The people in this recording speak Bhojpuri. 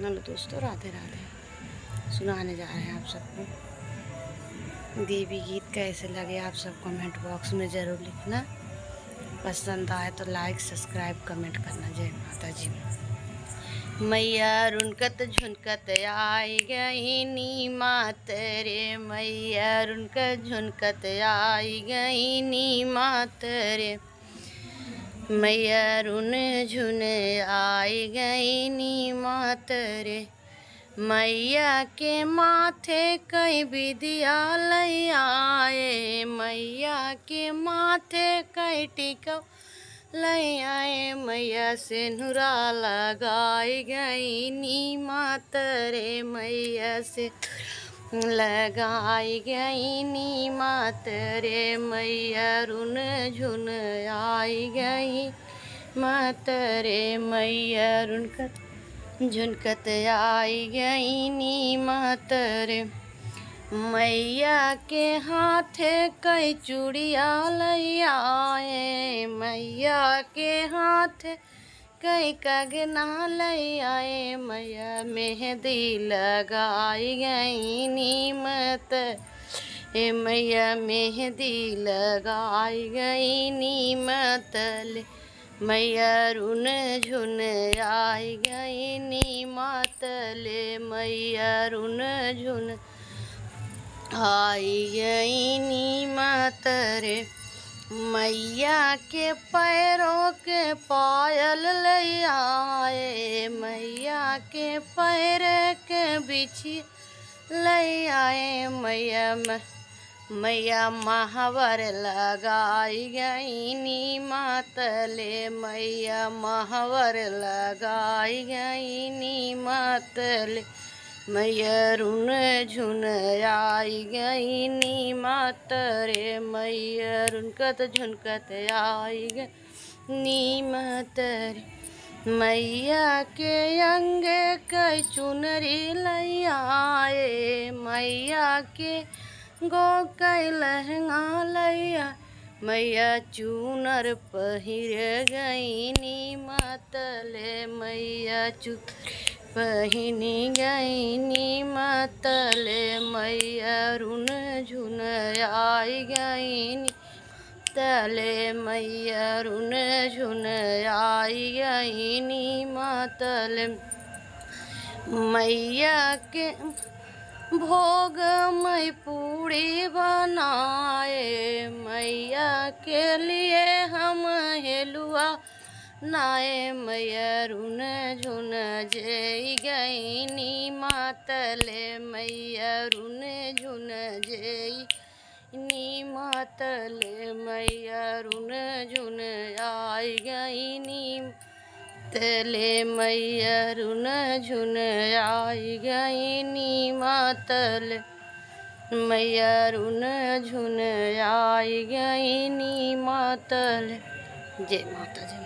हेलो दोस्तों, राधे राधे। सुनाने जा रहे हैं आप सबको देवी गीत। कैसे लगे आप सब कमेंट बॉक्स में ज़रूर लिखना। पसंद आए तो लाइक सब्सक्राइब कमेंट करना। जय माता जी। मैया रुनकत झुनकत आई गई नी मात रे, मैया रुनकत झुनकत आई गई नी मात रे, मैया रुन झुन आई गई नी मात रे, मैया के माथे कई विद्यालय आए, मैया के माथे कई टिका लय आए, मैया से नुरा लगाई गई नी मात रे, मैया से लगाई गई नी मात रे, मैया रुन झुन आई गई मात रे, मैया रुनकत झुनकत आई गई नी मात रे, मैया के हाथे कई चूड़िया लय आए, मैया के हाथे कई कंगना लय आए, मैया मेहंदी लगाई गई नी मात रे, मैया मेहंदी लगाई गई नी मात रे, मैया रुन झुन आई गई नी मात रे, मैया रुन झुन आई गई नी मात रे, मैया के पैरों के पायल लय आए, मैया के पैर के बिछी लय आए, मैया महावर लगाई गई नी मात रे, मैया महावर लगाई गई नी मात रे, मैया रुन झुन आई गई नी मात रे, मैया रुनकत झुनकत आई गई नी मात रे, मैया के अंगे कई चुनरी लय आए, मैया के गो कई लहंगा लय आए, मैया चूनर पहिर गई नी मात रे, मैया चूनर पहिनी गई नी मात रे, मैया रुन झुन आई गई नी तले, मैया रुन झुन आई गई नी मात रे, मैया के भोग मई पूड़ी बनाए, मैया के लिए हम हेलुआ नाए, मैया रुन झुन जई गई नी मात रे, मैया रुन झुन जई नी मात रे, मैया रुन झुन आई गई नी तले, मैया रुन झुन आई गई नी मात रे, मैया रुन झुन आई गई नी मात रे। जय माता जी।